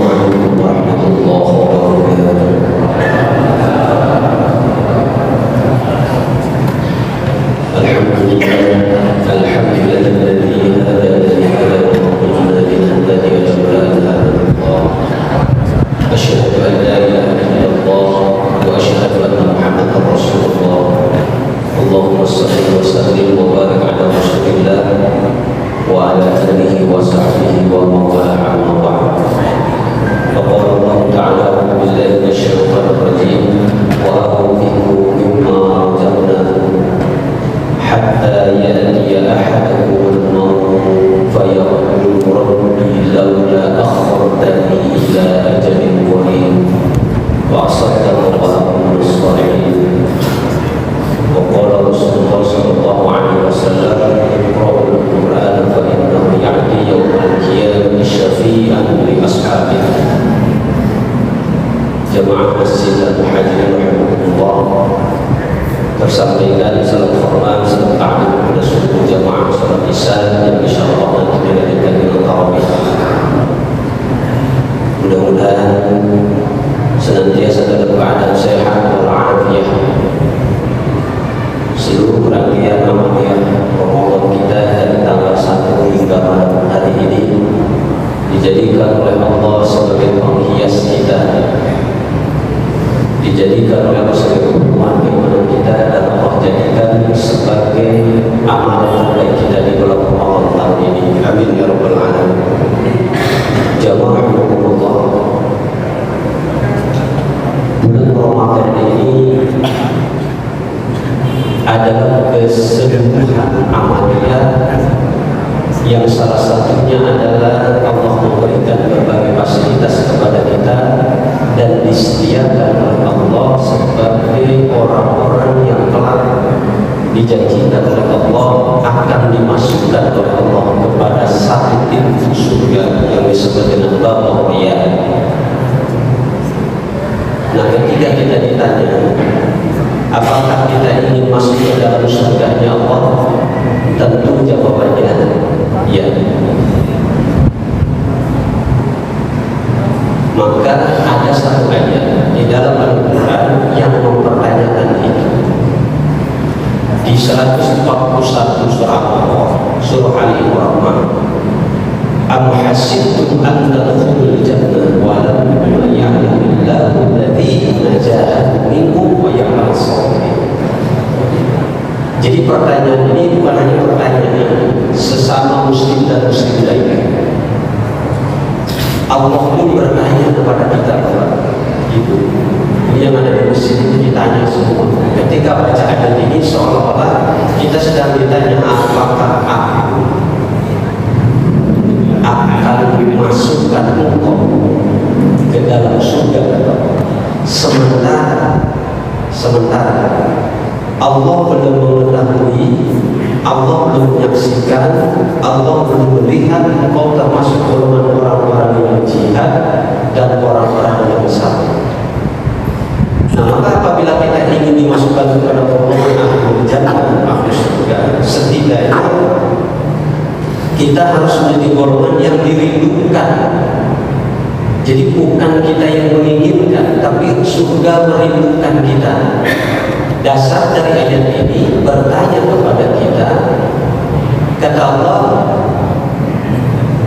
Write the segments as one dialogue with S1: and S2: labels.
S1: عليكم ورحمة الله وبركاته. الحمد لله الذي هدانا لهذا وما كنا لنهتدي لولا أن هدانا الله. أشهد أن لا إله إلا الله وأشهد أن محمدا رسول الله. اللهم صل وسلم وبارك على رسول الله وعلى آله وصحبه ومن والاه أما بعد. فقال الله تعالى: أعوذ بالله من الشيطان الرجيم وأنفقوا مما رزقناكم حتى يأتي أحدكم الموت فيقول ربي لولا أخرتني إلى أجل قريب وأصدق وأكون من الصالحين. وقال رسول الله صلى الله عليه وسلم: اقرأوا القرآن فإنه يأتي يوم القيامة شفيعا لأصحابه. Jemaah Masjid Al-Hadirin rahimahullah, tersampaikan salam hormat serta ta'lim kepada seluruh jemaah salat Isya yang insyaallah nanti dilanjutkan dengan tarawih. Mudah-mudahan senantiasa dalam keadaan sehat walafiat. Seluruh rangkaian amaliyah Ramadan kita dari tanggal 1 hingga malam hari ini dijadikan oleh Allah sebagai penghias kita, dijadikan oleh Allah sebagai hukuman keimanan kita, dan Allah jadikan sebagai amalan terbaik kita di bulan Ramadan tahun ini. Amin ya rabbal alamin. Jamaah Allah, bulan Ramadan ini adalah keseluruhan amalia yang salah satunya adalah Allah memberikan berbagai fasilitas kepada kita dan disediakan oleh Allah sebagai orang-orang yang kelak dijanjikan oleh Allah akan dimasukkan oleh Allah kepada satu pintu surga yang disebut dengan Bab Riyad. Nah, ketika kita ditanya apakah kita ingin masuk ke dalam surganya Allah, tentu jawabannya ya. Maka ada satu ayat di dalam Al-Quran yang mempertanyakan itu. Di 141 surah Al-Imran, am hasibtum an tadkhulul jannah wa lam ya'lamillahu alladhina jahadu minkum wa ya'lamus sabirin. Jadi pertanyaan ini bukan hanya pertanyaan sesama muslim dan muslim lainnya. Allah pun bertanya kepada kita, itu yang ada di masjid itu ditanya semua. Ketika baca ayat ini seolah-olah kita sedang ditanya, apakah aku akan dimasukkan engkau ke dalam surga? Sementara Allah belum mengetahui, Allah belum menyaksikan, Allah belum melihat engkau termasuk golongan orang-orang yang jihad dan orang-orang yang sabar. Nah, maka apabila kita ingin dimasukkan kepada golongan ahlul jannah, ahlul surga, setidaknya kita harus menjadi golongan yang dirindukan. Jadi bukan kita yang menginginkan, tapi surga merindukan kita. Dasar dari ayat ini bertanya kepada kita, kata Allah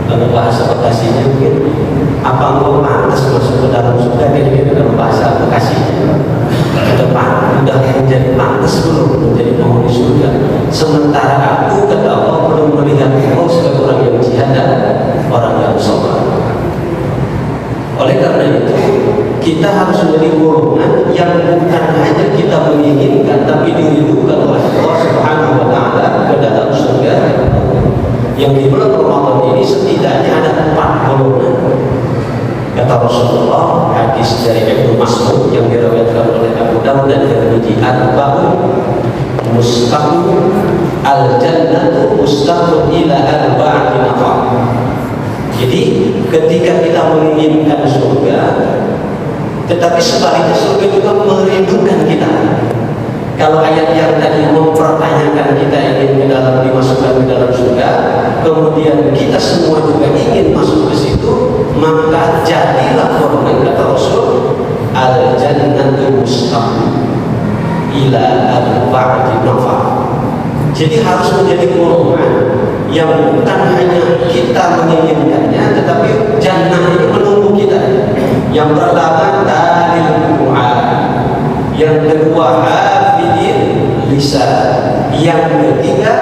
S1: dalam bahasa Bekasinya mungkin, apa engkau pantas masuk ke dalam surga? Kira-kira dalam bahasa Bekasinya, ke depan sudah menjadi pantas belum menjadi penghuni surga? Sementara aku, kata Allah, belum melihat engkau sebagai orang yang jihad dan orang yang sabar. Oleh karena itu, kita harus menjadi golongan yang bukan hanya kita menginginkan, tapi dirindukan oleh Allah Subhanahu wa Ta'ala ke dalam surga. Yang di bulan Ramadan ini setidaknya ada 4 golongan. Kata Rasulullah, hadis dari Ibnu Mas'ud yang diriwayatkan oleh Abu Dawud dan Tirmidzi, arba'un mustaqim al-jannatu mustaqim ila arba'ati nafar. Jadi ketika kita menginginkan surga, tetapi sebaliknya surga juga merindukan kita. Kalau ayat yang tadi mempertanyakan kita ingin dimasukkan ke dalam surga, kemudian kita semua juga ingin masuk ke situ, maka jadilah al-jannatu mustaqim ila arba'ati nafar. Jadi harus menjadi golongan yang bukan hanya kita menginginkannya, tetapi jannah ini menunggu kita. Yang pertama dalil Quran, yang kedua hafidin lisan, yang ketiga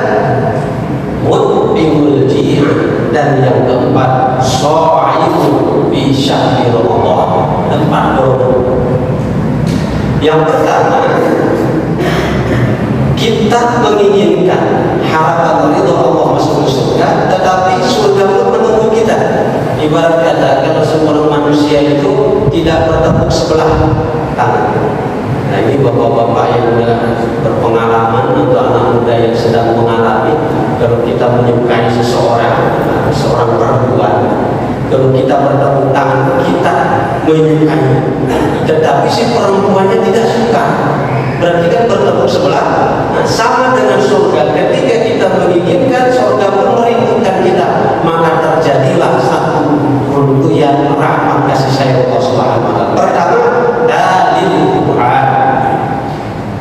S1: mut'imul ji'an, dan yang keempat sha'imun fi syahri Ramadan. 4 golongan. Yang pertama, kita menginginkan harapan ridho Allah masuk surga, tetapi surga pun menunggu kita. Ibarat kata, kalau seorang manusia itu tidak bertepuk sebelah tangan. Nah, ini bapak-bapak yang sudah berpengalaman atau anak muda yang sedang mengalami, kalau kita menyukai seseorang, seorang perempuan, kalau kita bertepuk tangan, kita menyukai, tetapi si perempuannya tidak suka, berarti kan bertepuk sebelah. Nah, sama dengan surga, ketika kita menginginkan, surga pun merindukan kita, maka terjadilah satu runtuhan rahmat kasih sayang Allah Subhanahu wa Ta'ala. Pertama, dalil Quran.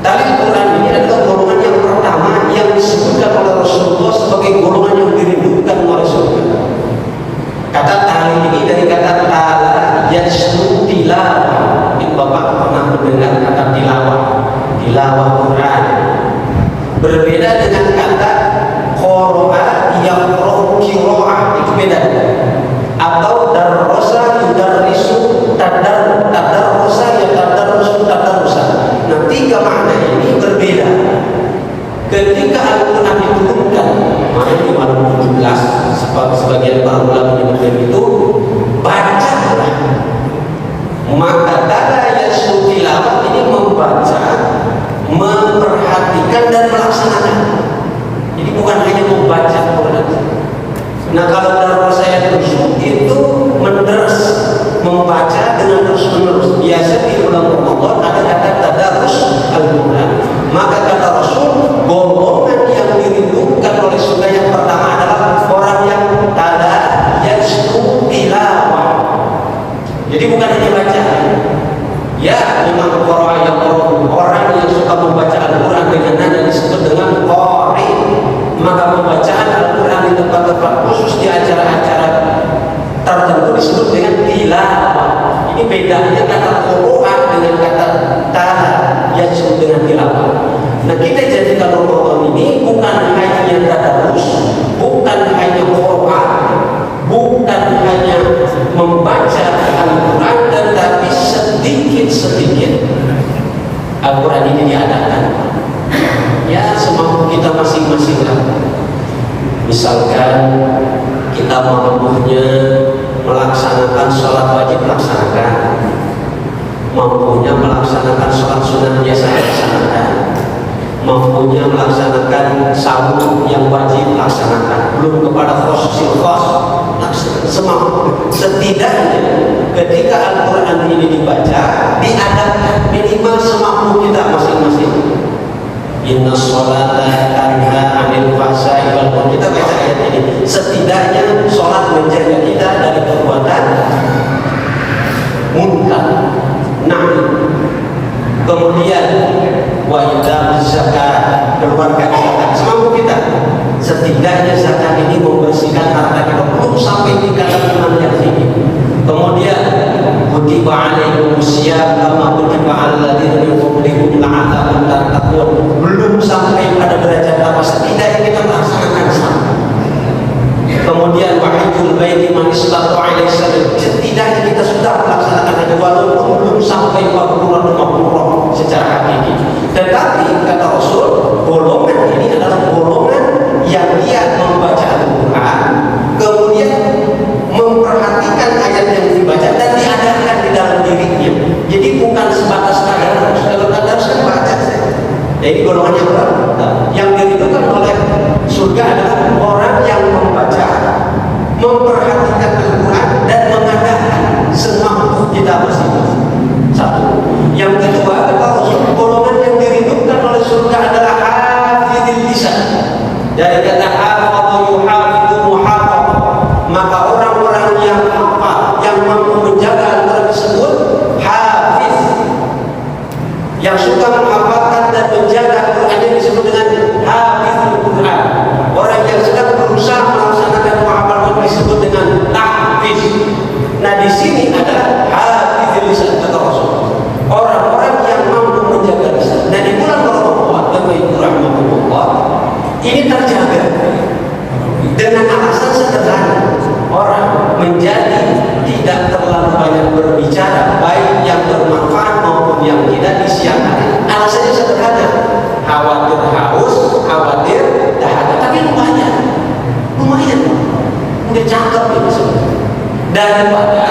S1: Dalil Quran ini adalah golongan yang pertama yang disebutkan oleh Rasulullah sebagai golongan yang dirindukan oleh surga. Kata dalil ini dari kata tala yasnu tilawah. Ini Bapak pernah mendengar kata tilawah, tilawah Quran. Berbeda dengan kata qira'a yaqra'u qira'ah, itu beda. Atau darrosa yudarrisu tadarrosa yatadarrusu tadarrusa. Nah, 3 makna ini berbeda. Ketika Al-Quran diturunkan, maka di malam 17 sebagian para ulama menyebutkan itu bacalah. Maka dala yasnu tilawah ini membaca, memperhatikan dan melaksanakan. Jadi bukan hanya membaca Quran. Nah, kalau dalam saya terusuk itu menderas, membaca dengan terus-menerus. Biasa di bulan Ramadan ada kata tadarus Al-Quran. Maka kata Rasul, golongan yang dirindukan oleh surga yang pertama adalah orang yang tada yasnu tilawah. Jadi bukan hanya baca. Ya, memang orang yang suka membaca Al-Quran dengan nada disebut dengan qari. Maka pembacaan Al-Quran di tempat-tempat khusus di acara-acara tertentu disebut dengan tilawah. Ini bedanya kata Quran dengan kata tala yang disebut dengan tilawah. Nah, kita jadikan Ramadan ini bukan hanya tadarus, bukan hanya Quran, bukan hanya membaca Al-Quran, tetapi sedikit-sedikit Al-Quran ini diadakan. Ya, semampu kita masing-masing lah. Misalkan kita mampunya melaksanakan sholat wajib, laksanakan. Mampunya melaksanakan sholat sunnah biasa, laksanakan. Mampunya melaksanakan sahur yang wajib, laksanakan. Belum kepada khosul khos, laksanakan. Semampu. Setidaknya ketika Al-Quran ini dibaca, diadakan minimal semampu kita masing-masing. Inna sholata tanha 'anil fahsya'i wal munkar. Kita baca ayat ini. Setidaknya sholat menjaga kita dari perbuatan munkar. Nah, kemudian wa idza zakat, keluarkan zakat semampu kita. Setidaknya zakat ini membersihkan harta kita, belum sampai tingkatan iman yang tinggi. Kemudian kutiba 'alaikumus syiyam kama kutiba 'alal ladzina min qablikum la'allakum tattaqun. Belum sampai pada derajat apa, setidaknya kita melaksanakan sama. Kemudian wahidul baiti man istata'a ilaihi sabila. Setidaknya kita sudah melaksanakan itu walaupun belum sampai 40 secara hakiki. Tetapi kata Rasul, golongan ini adalah golongan yang dia membaca Al-Quran, kemudian memperhatikan ayat yang dibaca dan diadakan di dalam dirinya. Jadi bukan sebatas tadarus. Kalau tadarus kan baca saja. Jadi golongan yang berapa? Yang dirindukan oleh surga adalah orang yang membaca, memperhatikan Al-Quran dan mengadakan semampu kita masing-masing. Satu. Yang kedua, kata Rasul, golongan yang dirindukan oleh surga adalah hafidil lisan. Dari kata hafadhu yuhafidhu muhafadh, maka orang-orang yang hafal, yang mampu menjaga Al-Quran tersebut hafiz. berbicara baik yang bermanfaat maupun yang tidak di siang hari, alasannya sederhana, khawatir haus, khawatir dahaga. Tapi lumayan udah cakep itu sebenarnya, daripada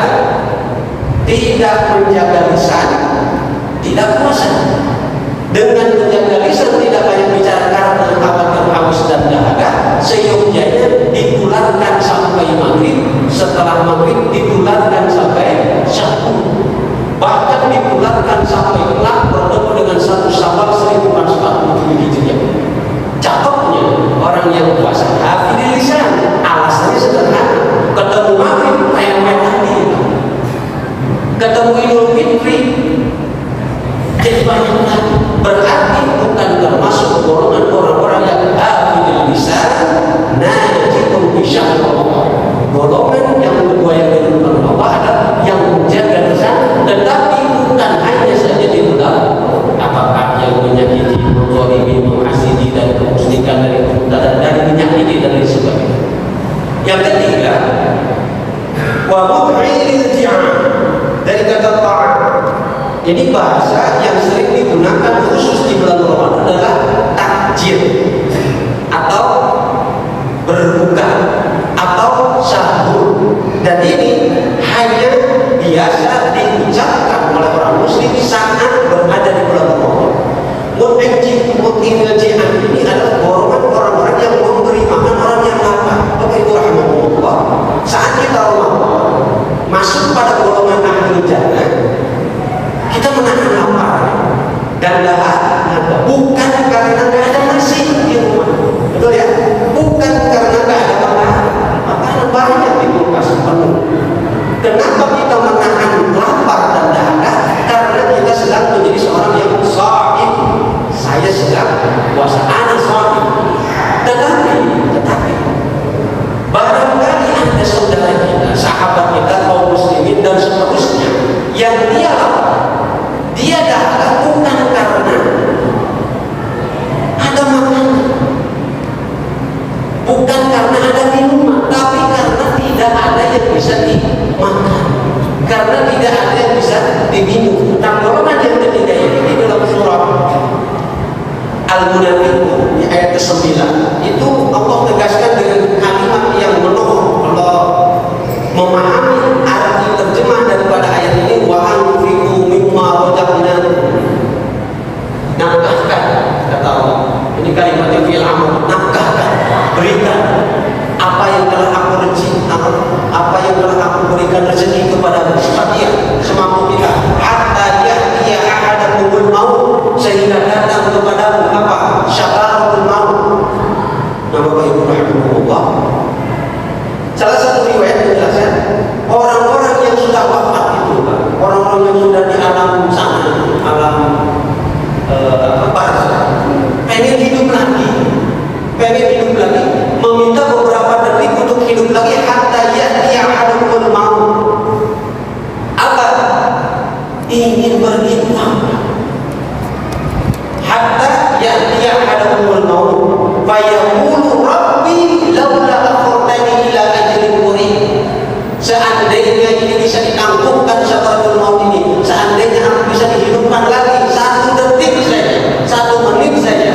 S1: tidak menjaga lisan, tidak puasa. Dengan menjaga lisan, tidak banyak bicara karena khawatir haus dan dahaga, seyogyanya ditularkan sampai maghrib, setelah maghrib ditularkan sampai syabu, bahkan ditularkan sampai kelak bertemu dengan 1 Syawal 1447 Hijriah. Cakepnya orang yang puasa hafidil lisan, alasannya sederhana, ketemu maghrib kayak tadi, ketemu Idul Fitri jadi banyak lagi. Berarti bukan termasuk golongan orang-orang yang hafidil lisan, najibun bisyahwallah. Golongan yang kedua yang dilakukan Allah adalah yang menjaga lisan, tetapi bukan hanya saja di dalam apakah yang menyakiti, menzalimi, menghasidi dan memusnahkan dari menyakiti dan lain sebagainya. Yang ketiga, wa mub'ilil ji'an, dari kata ta'am. Ini bahasa yang sering digunakan khusus di bulan Ramadan adalah takjil atau berbuka atau sahur, dan ini hanya biasa diucapkan oleh orang muslim saat berada di bulan Ramadan. Mut'imil ji'an ini adalah golongan orang-orang yang memberi makan orang yang lapar. Bapak Ibu rahimahullah, saat kita Ramadan masuk pada golongan ahlul jannah, kita menahan lapar dan dahaga, bukan karena nggak ada nasi di rumah, betul ya? Bukan karena nggak ada makanan banyak di kulkas penuh. Kenapa kita menahan lapar dan dahaga? Karena kita sedang menjadi seorang yang shaim. Saya sedang puasa, anak shaim. Tetapi barangkali ada saudara kita, sahabat kita, kaum muslimin dan seterusnya yang dia lapar, dia dahaga bukan karena ada makanan, bukan karena ada minuman, tapi karena tidak ada yang bisa dimakan, karena tidak ada yang bisa diminum. Nah, golongan yang ketiga ini di dalam surah Al-Munafiqun ayat ke-9 itu Allah tegaskan dengan kalimat yang menolong. Kalau memahami arti terjemah daripada ayat ini, wa anfiqu mimma razaqnakum, nafkahkan, kata Allah. Ini kalimat yang fi'il amr, nafkahkan, berikan apa yang telah aku apa yang telah aku berikan rezeki kepada sebagian semampu kita, hatta ya'tiya ahadakumul maut, sehingga datang kepada apa? Syakaratul maut. Nah, Bapak Ibu rahimahullah, salah satu riwayat menjelaskan orang-orang yang sudah wafat itu, orang-orang yang sudah di alam sana, alam barzakh, pengen hidup lagi, meminta beberapa detik untuk hidup lagi, hatta ya'tiya ahadakumul maut. Apa? Ingin berinfak. Hatta ya'tiya ahadakumul maut fa yaqulu rabbi laula akhartani ila ajalin qarib. Seandainya ini bisa ditangguhkan syakaratul maut ini, seandainya aku bisa dihidupkan lagi 1 detik saja, 1 menit saja,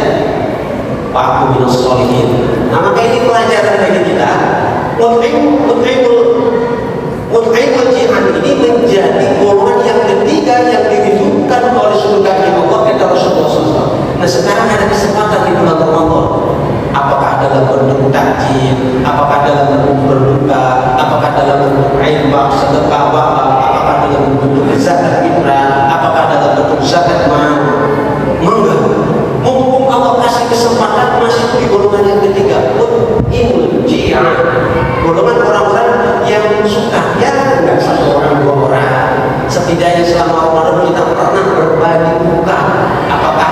S1: Pak minas sholihin. Nah, maka ini pelajaran bagi kita. Mut'imul ji'an ini menjadi golongan yang ketiga yang dihidupkan oleh surganya Allah, kata Rasulullah SAW. Nah, sekarang ada kesempatan di bulan Ramadan. Apakah dalam bentuk takjil, apakah dalam bentuk berbuka, apakah dalam bentuk infak, sedekah, wakaf, apakah dalam bentuk zakat fitrah, apakah dalam bentuk zakat mal. Monggo, mumpung Allah kasih kesempatan masih di golongan yang ketiga, mut'imul ji'an, golongan orang-orang yang suka, ya enggak 1 orang 2 orang, setidaknya selama Ramadan kita pernah berbagi buka, apakah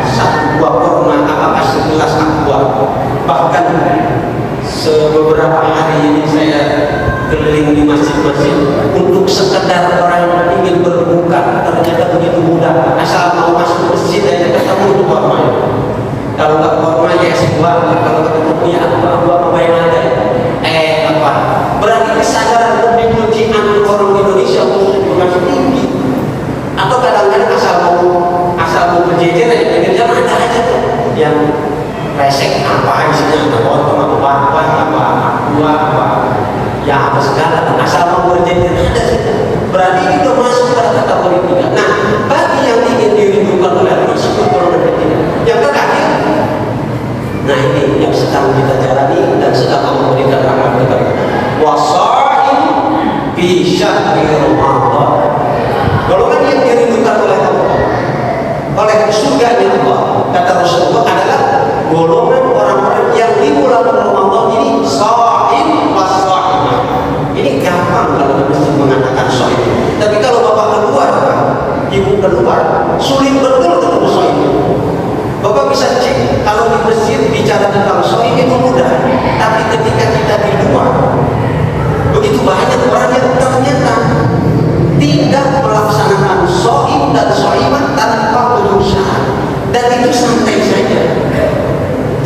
S1: 1 buah kurma, apakah segelas aqua. Bahkan beberapa hari ini saya keliling di masjid-masjid untuk sekedar orang yang ingin berbuka, ternyata begitu mudah, asal mau masuk masjid aja ketemu itu kurma. Kalau nggak kurma ya es buah, kalau ketemu ya aqua bayang aja. Apa? Berarti kesadaran mut'imul ji'an orang Indonesia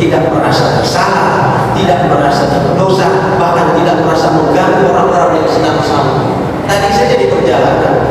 S1: tidak merasa bersalah, tidak merasa berdosa, bahkan tidak merasa mengganggu orang-orang yang sedang bersama. Tadi saja di perjalanan